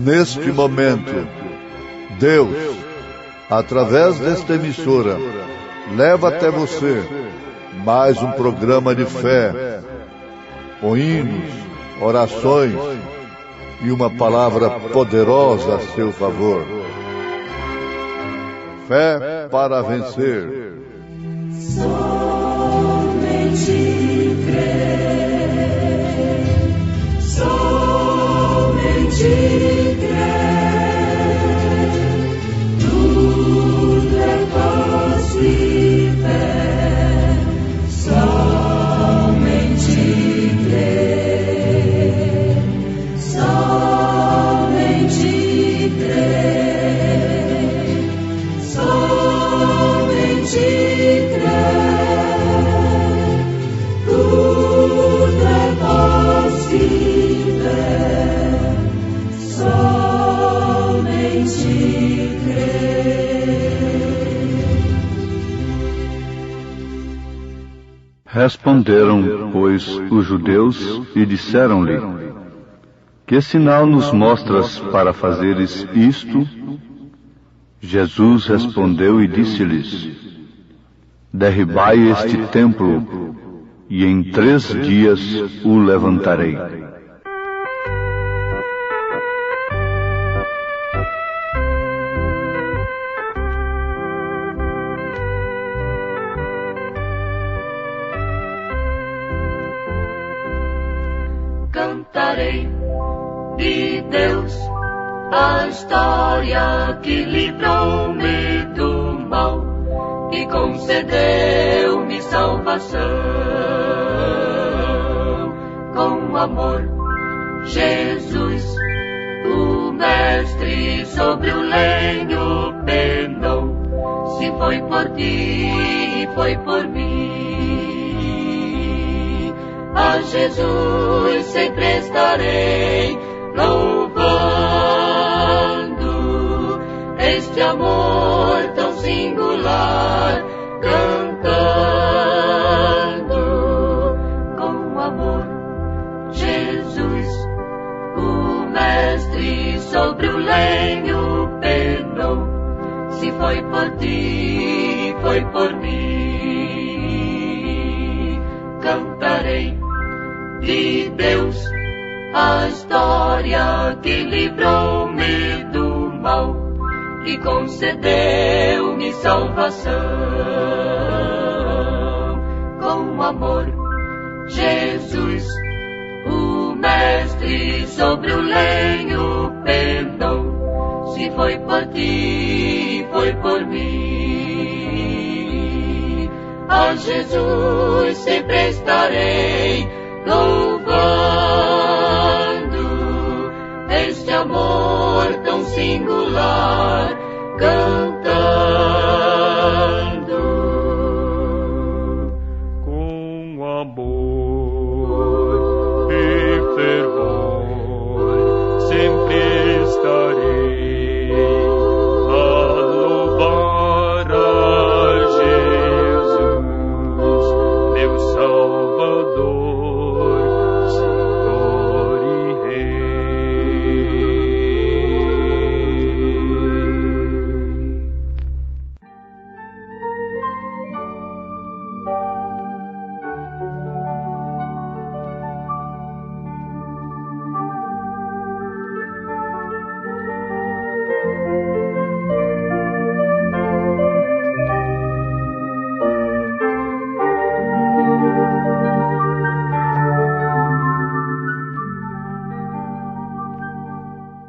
Neste momento, Deus, através desta emissora, leva até você mais um programa de fé, com hinos, orações e uma palavra poderosa a seu favor. Fé para vencer. Somente crer, somente crer, tudo é possível, somente crer, somente crer, somente Responderam, pois, os judeus e disseram-lhe: Que sinal nos mostras para fazeres isto? Jesus respondeu e disse-lhes: Derribai este templo, e em 3 dias o levantarei. Cantarei de Deus a história que livrou-me do mal e concedeu-me salvação. Com amor, Jesus, o Mestre, sobre o lenho penou. Se foi por ti, foi por mim. A Jesus sempre estarei louvando este amor tão singular, cantando com amor. Jesus, o Mestre, sobre o lenho penou. Se foi por ti, foi por mim. Cantarei de Deus a história que livrou-me do mal e concedeu-me salvação. Com amor, Jesus, o Mestre, sobre o lenho penou. Se foi por ti, foi por mim. A Jesus sempre estarei louvando este amor tão singular, cantando com amor e fervor. Sempre estarei a louvar a Jesus, meu Salvador, Senhor e Rei.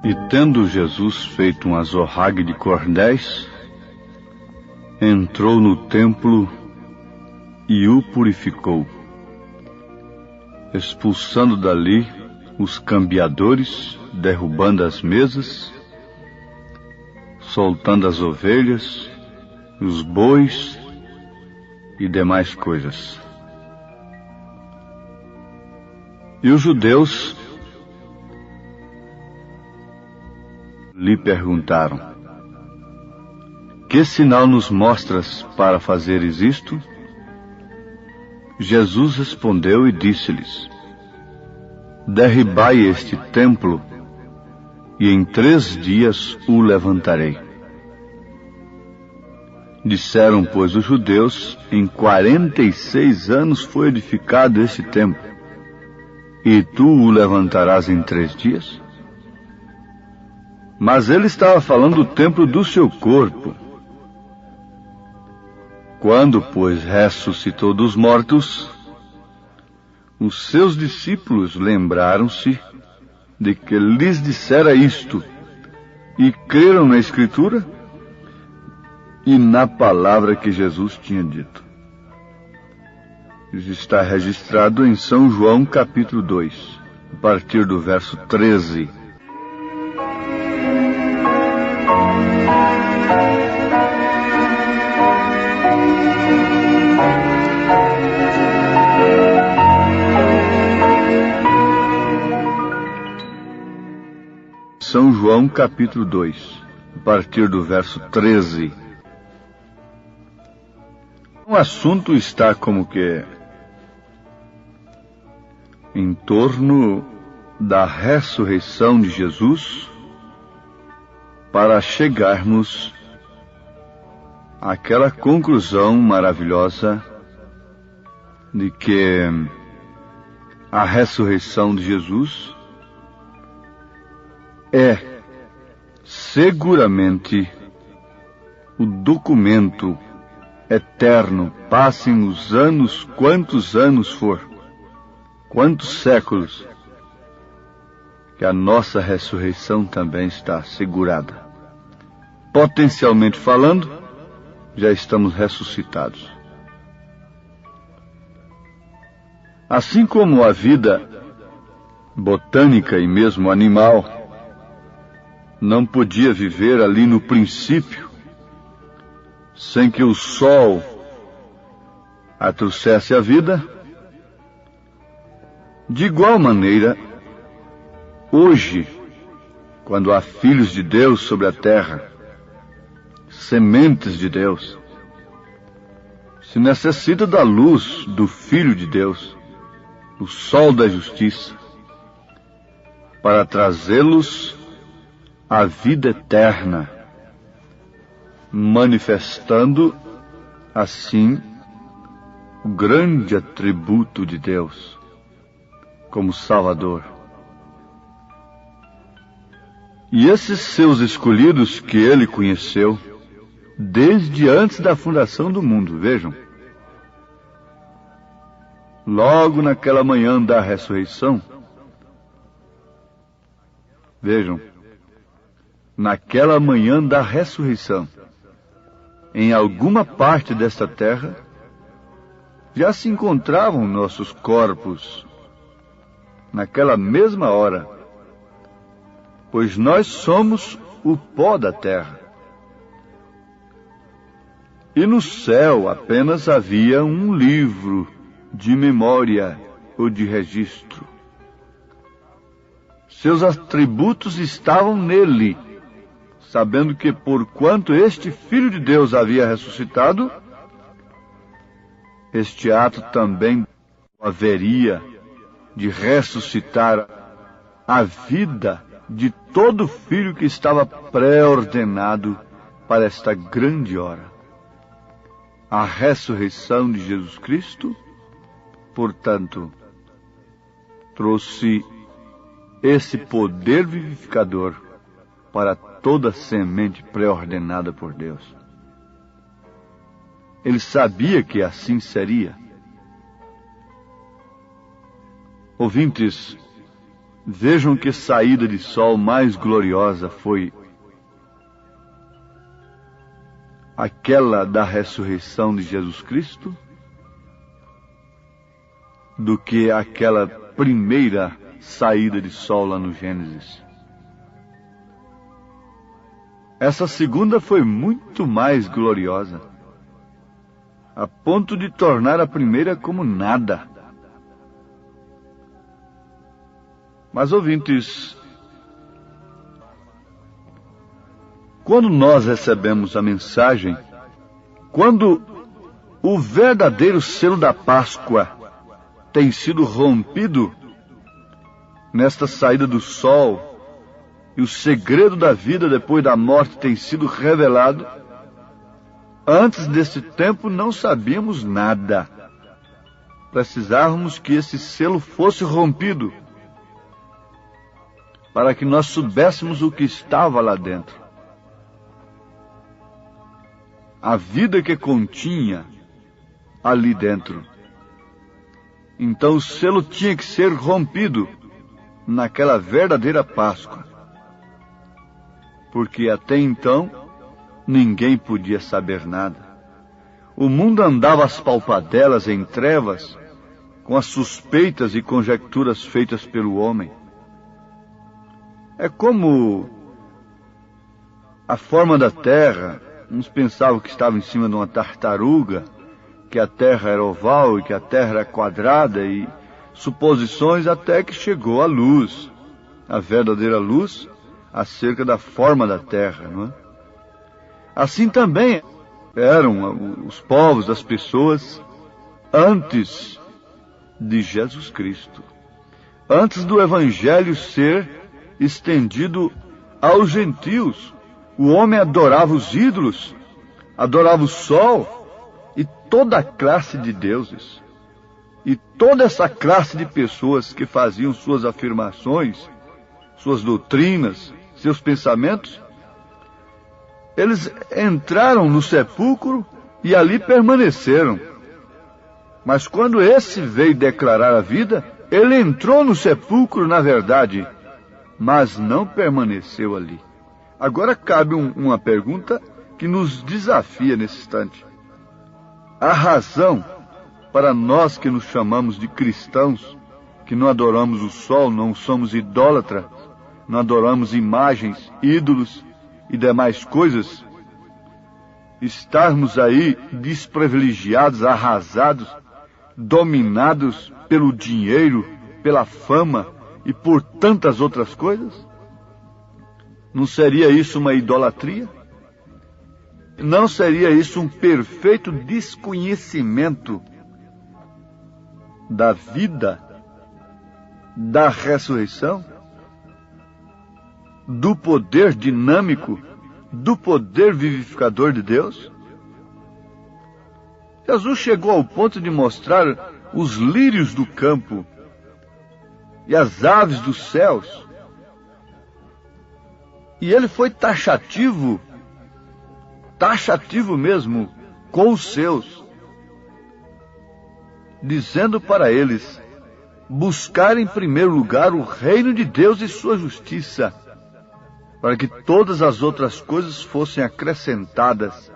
E tendo Jesus feito um azorrague de cordéis, entrou no templo e o purificou, expulsando dali os cambiadores, derrubando as mesas, soltando as ovelhas, os bois e demais coisas. E os judeus lhe perguntaram: Que sinal nos mostras para fazeres isto? Jesus respondeu e disse-lhes: Derribai este templo, e em 3 dias o levantarei. Disseram, pois, os judeus: em 46 anos foi edificado este templo, e tu o levantarás em 3 dias? Mas ele estava falando do templo do seu corpo. Quando, pois, ressuscitou dos mortos, os seus discípulos lembraram-se de que lhes dissera isto, e creram na Escritura e na palavra que Jesus tinha dito. Isso está registrado em São João capítulo 2, a partir do verso 13. São João capítulo 2, a partir do verso 13. O assunto está como que em torno da ressurreição de Jesus, para chegarmos àquela conclusão maravilhosa de que a ressurreição de Jesus é seguramente o documento eterno, passem os anos, quantos anos for, quantos séculos, que a nossa ressurreição também está assegurada. Potencialmente falando, já estamos ressuscitados. Assim como a vida botânica e mesmo animal não podia viver ali no princípio, sem que o sol a trouxesse a vida, de igual maneira, hoje, quando há filhos de Deus sobre a terra, sementes de Deus, se necessita da luz do Filho de Deus, o sol da justiça, para trazê-los à vida eterna, manifestando assim o grande atributo de Deus como Salvador. E esses seus escolhidos que ele conheceu desde antes da fundação do mundo, vejam, logo naquela manhã da ressurreição, vejam, naquela manhã da ressurreição, em alguma parte desta terra, já se encontravam nossos corpos naquela mesma hora, pois nós somos o pó da terra. E no céu apenas havia um livro de memória ou de registro. Seus atributos estavam nele, sabendo que porquanto este Filho de Deus havia ressuscitado, este ato também haveria de ressuscitar a vida de todo filho que estava pré-ordenado para esta grande hora. A ressurreição de Jesus Cristo, portanto, trouxe esse poder vivificador para toda semente pré-ordenada por Deus. Ele sabia que assim seria. Ouvintes, vejam que saída de sol mais gloriosa foi aquela da ressurreição de Jesus Cristo, do que aquela primeira saída de sol lá no Gênesis. Essa segunda foi muito mais gloriosa, a ponto de tornar a primeira como nada. Mas, ouvintes, quando nós recebemos a mensagem, quando o verdadeiro selo da Páscoa tem sido rompido nesta saída do sol e o segredo da vida depois da morte tem sido revelado, antes desse tempo não sabíamos nada. Precisávamos que esse selo fosse rompido, para que nós soubéssemos o que estava lá dentro. A vida que continha ali dentro. Então o selo tinha que ser rompido naquela verdadeira Páscoa. Porque até então ninguém podia saber nada. O mundo andava às palpadelas em trevas, com as suspeitas e conjecturas feitas pelo homem. É como a forma da terra. Uns pensavam que estava em cima de uma tartaruga, que a terra era oval e que a terra era quadrada, e suposições até que chegou a luz, a verdadeira luz, acerca da forma da terra, não é? Assim também eram os povos, as pessoas, antes de Jesus Cristo, antes do Evangelho ser estendido aos gentios. O homem adorava os ídolos, adorava o sol e toda a classe de deuses. E toda essa classe de pessoas que faziam suas afirmações, suas doutrinas, seus pensamentos, eles entraram no sepulcro e ali permaneceram. Mas quando esse veio declarar a vida, ele entrou no sepulcro, na verdade, mas não permaneceu ali. Agora cabe uma pergunta que nos desafia nesse instante. A razão para nós que nos chamamos de cristãos, que não adoramos o sol, não somos idólatras, não adoramos imagens, ídolos e demais coisas, estarmos aí desprivilegiados, arrasados, dominados pelo dinheiro, pela fama e por tantas outras coisas? Não seria isso uma idolatria? Não seria isso um perfeito desconhecimento da vida, da ressurreição, do poder dinâmico, do poder vivificador de Deus? Jesus chegou ao ponto de mostrar os lírios do campo e as aves dos céus. E ele foi taxativo mesmo, com os seus, dizendo para eles buscar em primeiro lugar o reino de Deus e sua justiça, para que todas as outras coisas fossem acrescentadas,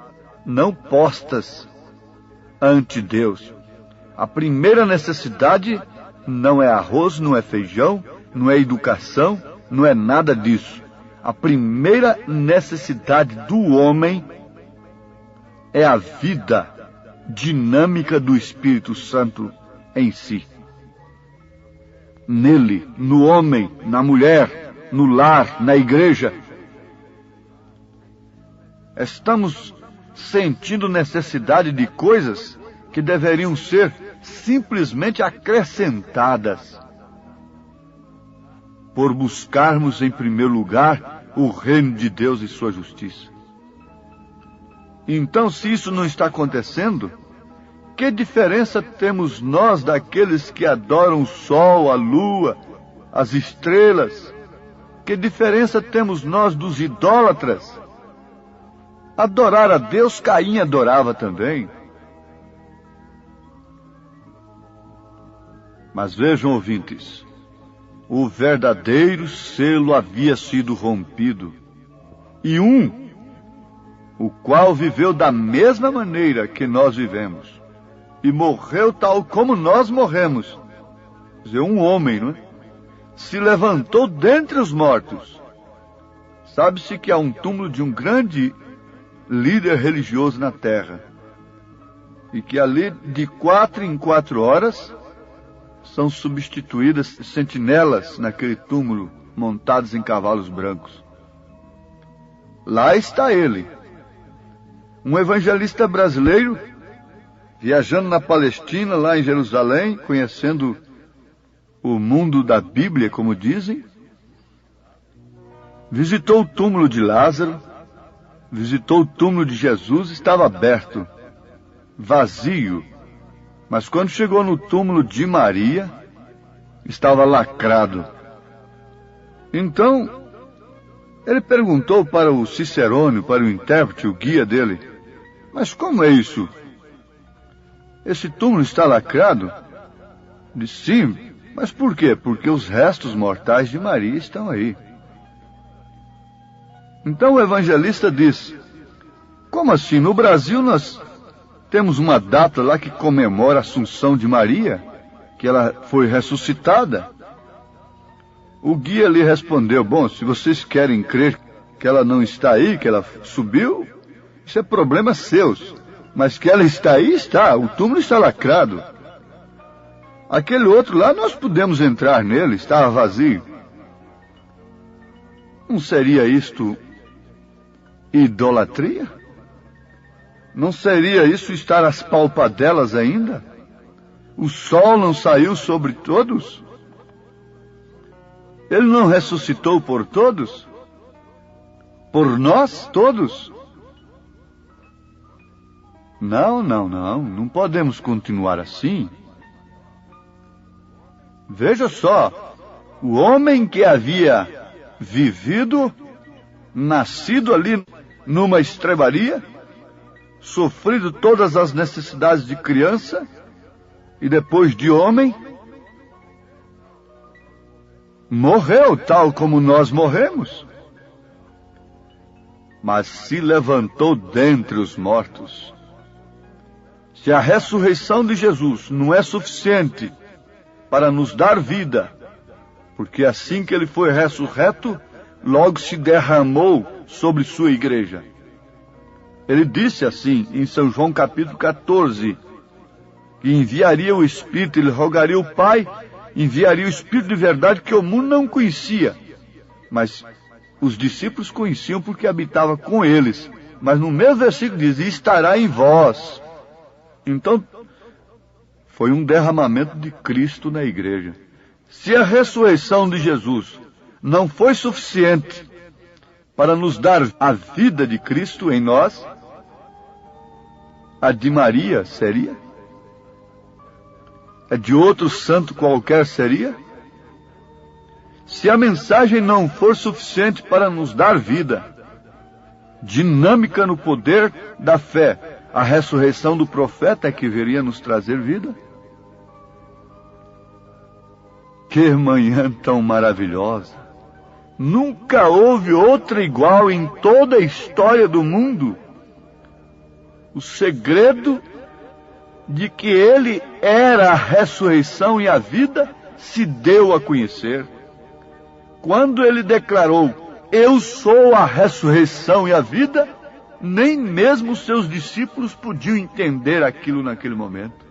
não postas ante Deus. A primeira necessidade não é arroz, não é feijão, não é educação, não é nada disso. A primeira necessidade do homem é a vida dinâmica do Espírito Santo em si. Nele, no homem, na mulher, no lar, na igreja. Estamos sentindo necessidade de coisas que deveriam ser simplesmente acrescentadas, por buscarmos em primeiro lugar o reino de Deus e sua justiça. Então, se isso não está acontecendo, que diferença temos nós daqueles que adoram o sol, a lua, as estrelas? Que diferença temos nós dos idólatras? Adorar a Deus, Caim adorava também. Mas vejam, ouvintes, o verdadeiro selo havia sido rompido. E o qual viveu da mesma maneira que nós vivemos, e morreu tal como nós morremos. Quer dizer, um homem, não é? Se levantou dentre os mortos. Sabe-se que há um túmulo de um grande líder religioso na terra, e que ali, de 4 em 4 horas, são substituídas sentinelas naquele túmulo, montados em cavalos brancos. Lá está ele, um evangelista brasileiro, viajando na Palestina, lá em Jerusalém, conhecendo o mundo da Bíblia, como dizem, visitou o túmulo de Lázaro, visitou o túmulo de Jesus, estava aberto, vazio. Mas quando chegou no túmulo de Maria, estava lacrado. Então, ele perguntou para o cicerone, para o intérprete, o guia dele: mas como é isso? Esse túmulo está lacrado? Disse: sim, mas por quê? Porque os restos mortais de Maria estão aí. Então o evangelista diz: como assim? No Brasil nós temos uma data lá que comemora a Assunção de Maria, que ela foi ressuscitada. O guia lhe respondeu: bom, se vocês querem crer que ela não está aí, que ela subiu, isso é problema seus. Mas que ela está aí, está. O túmulo está lacrado. Aquele outro lá, nós podemos entrar nele, estava vazio. Não seria isto idolatria? Não seria isso estar às palpadelas ainda? O sol não saiu sobre todos? Ele não ressuscitou por todos? Por nós todos? Não podemos continuar assim. Veja só, o homem que havia vivido, nascido ali numa estrebaria, sofrido todas as necessidades de criança e depois de homem, morreu tal como nós morremos, mas se levantou dentre os mortos. Se a ressurreição de Jesus não é suficiente para nos dar vida, porque assim que ele foi ressurreto, logo se derramou sobre sua igreja. Ele disse assim em São João capítulo 14, que enviaria o Espírito, ele rogaria o Pai, enviaria o Espírito de verdade que o mundo não conhecia, mas os discípulos conheciam porque habitava com eles. Mas no mesmo versículo diz: e estará em vós. Então, foi um derramamento de Cristo na igreja. Se a ressurreição de Jesus não foi suficiente para nos dar a vida de Cristo em nós, a de Maria seria? A de outro santo qualquer seria? Se a mensagem não for suficiente para nos dar vida, dinâmica no poder da fé, a ressurreição do profeta é que viria nos trazer vida? Que manhã tão maravilhosa! Nunca houve outra igual em toda a história do mundo. O segredo de que ele era a ressurreição e a vida se deu a conhecer. Quando ele declarou: eu sou a ressurreição e a vida, nem mesmo seus discípulos podiam entender aquilo naquele momento.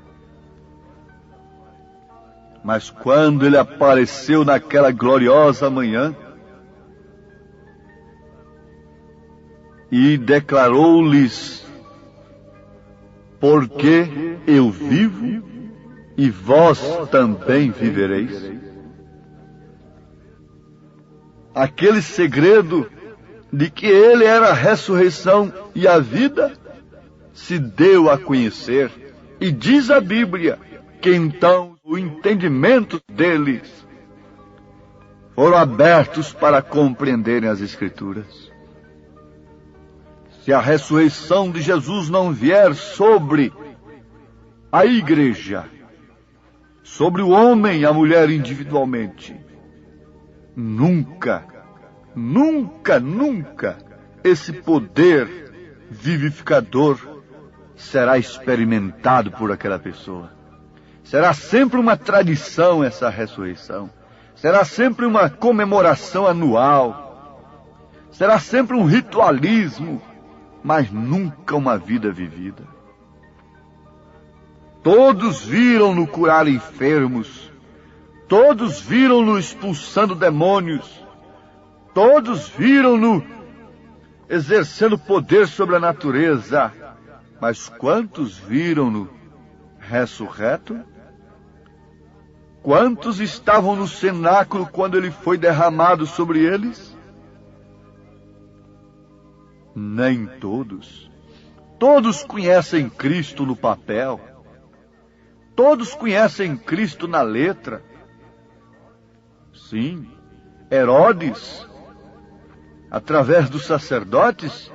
Mas quando ele apareceu naquela gloriosa manhã e declarou-lhes: porque eu vivo e vós também vivereis. Aquele segredo de que ele era a ressurreição e a vida se deu a conhecer. E diz a Bíblia que então o entendimento deles foram abertos para compreenderem as Escrituras. Se a ressurreição de Jesus não vier sobre a igreja, sobre o homem e a mulher individualmente, nunca esse poder vivificador será experimentado por aquela pessoa. Será sempre uma tradição essa ressurreição. Será sempre uma comemoração anual. Será sempre um ritualismo, mas nunca uma vida vivida. Todos viram-no curar enfermos. Todos viram-no expulsando demônios. Todos viram-no exercendo poder sobre a natureza. Mas quantos viram-no ressurreto? Quantos estavam no cenáculo quando ele foi derramado sobre eles? Nem todos. Todos conhecem Cristo no papel. Todos conhecem Cristo na letra. Sim, Herodes, através dos sacerdotes,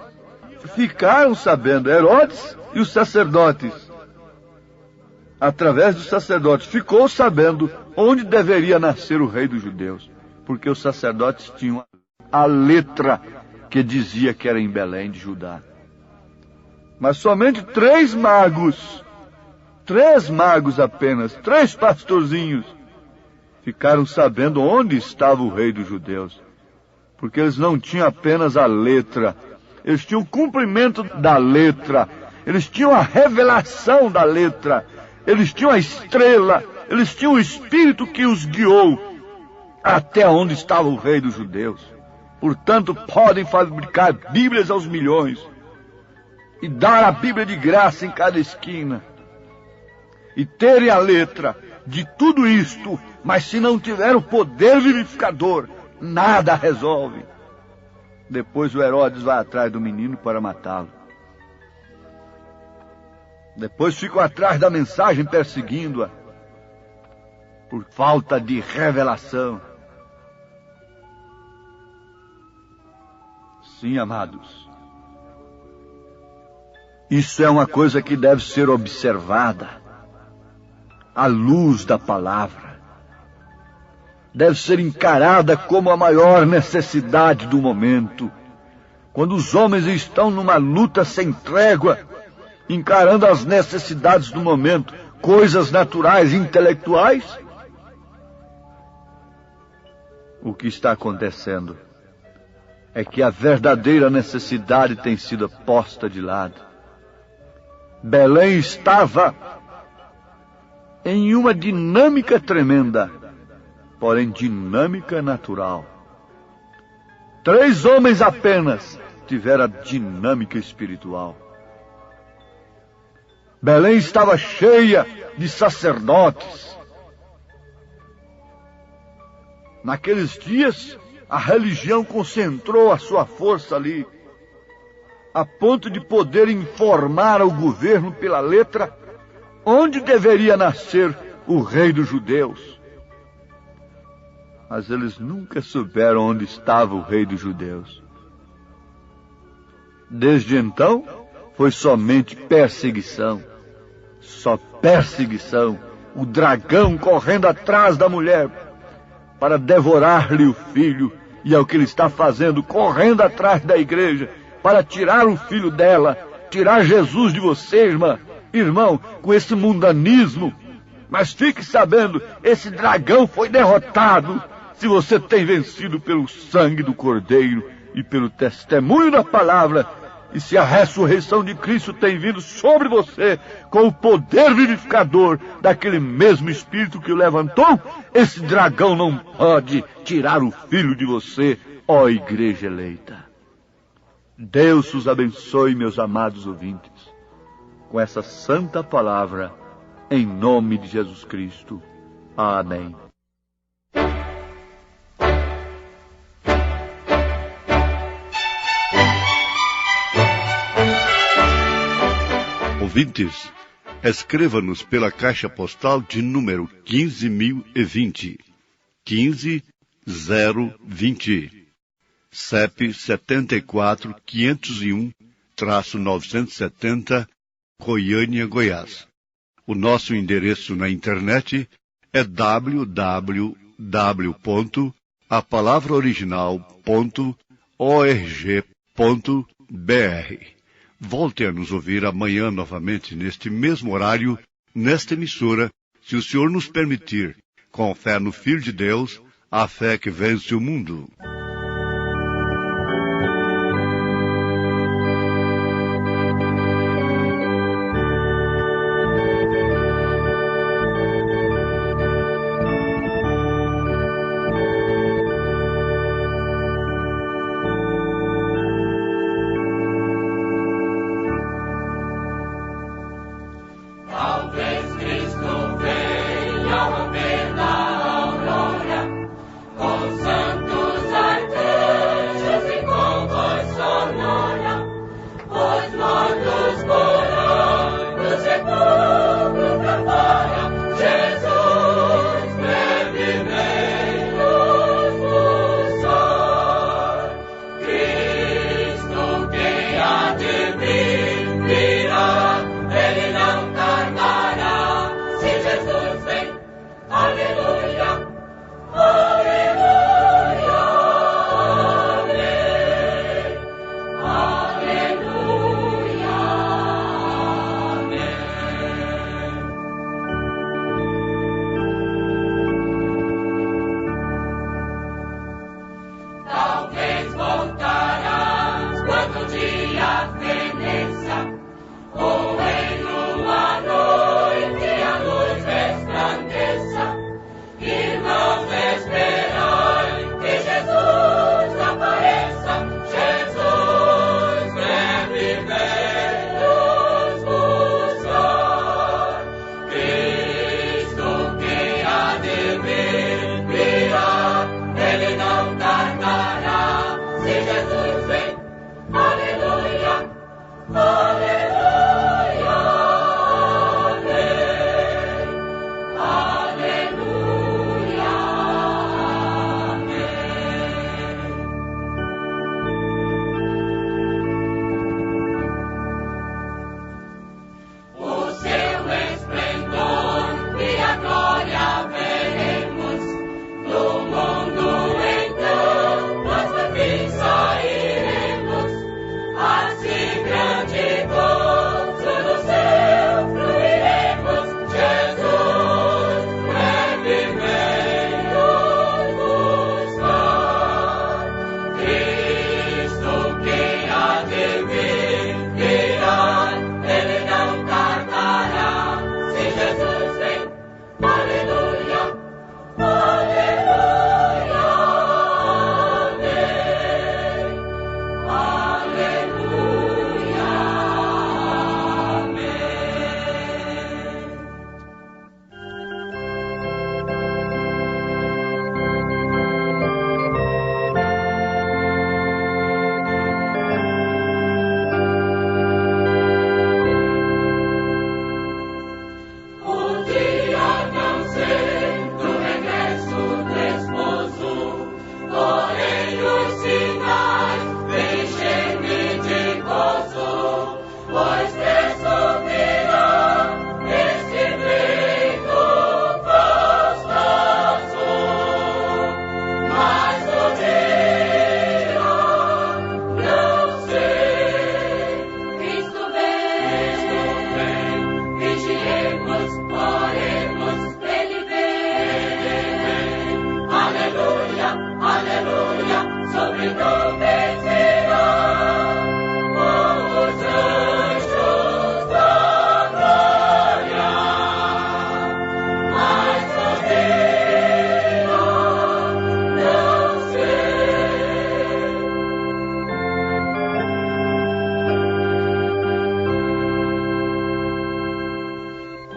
ficaram sabendo. Herodes e os sacerdotes, através dos sacerdotes, ficou sabendo onde deveria nascer o rei dos judeus, porque os sacerdotes tinham a letra que dizia que era em Belém de Judá. Mas somente 3 magos apenas, 3 pastorzinhos, ficaram sabendo onde estava o rei dos judeus, porque eles não tinham apenas a letra, eles tinham o cumprimento da letra, eles tinham a revelação da letra, eles tinham a estrela, eles tinham o Espírito que os guiou até onde estava o rei dos judeus. Portanto, podem fabricar Bíblias aos milhões e dar a Bíblia de graça em cada esquina e terem a letra de tudo isto, mas se não tiver o poder vivificador, nada resolve. Depois o Herodes vai atrás do menino para matá-lo. Depois ficam atrás da mensagem perseguindo-a por falta de revelação. Sim, amados, isso é uma coisa que deve ser observada à luz da palavra. Deve ser encarada como a maior necessidade do momento. Quando os homens estão numa luta sem trégua, encarando as necessidades do momento, coisas naturais, intelectuais, o que está acontecendo é que a verdadeira necessidade tem sido posta de lado. Belém estava em uma dinâmica tremenda, porém dinâmica natural. 3 homens apenas tiveram a dinâmica espiritual. Belém estava cheia de sacerdotes. Naqueles dias, a religião concentrou a sua força ali, a ponto de poder informar ao governo pela letra onde deveria nascer o rei dos judeus. Mas eles nunca souberam onde estava o rei dos judeus. Desde então, foi somente perseguição. Só perseguição. O dragão correndo atrás da mulher para devorar-lhe o filho. E é o que ele está fazendo, correndo atrás da igreja para tirar o filho dela, tirar Jesus de você, irmão, com esse mundanismo. Mas fique sabendo, esse dragão foi derrotado se você tem vencido pelo sangue do Cordeiro e pelo testemunho da palavra, e se a ressurreição de Cristo tem vindo sobre você com o poder vivificador daquele mesmo Espírito que o levantou, esse dragão não pode tirar o filho de você, ó igreja eleita. Deus os abençoe, meus amados ouvintes, com essa santa palavra, em nome de Jesus Cristo. Amém. Ouvintes, escreva-nos pela caixa postal de número 15.020, 15020. CEP 74-501-970, Goiânia, Goiás. O nosso endereço na internet é www.apalavraoriginal.org.br. Volte a nos ouvir amanhã novamente, neste mesmo horário, nesta emissora, se o Senhor nos permitir, com fé no Filho de Deus, a fé que vence o mundo. Talvez Cristo venha romper na aurora, com santos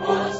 was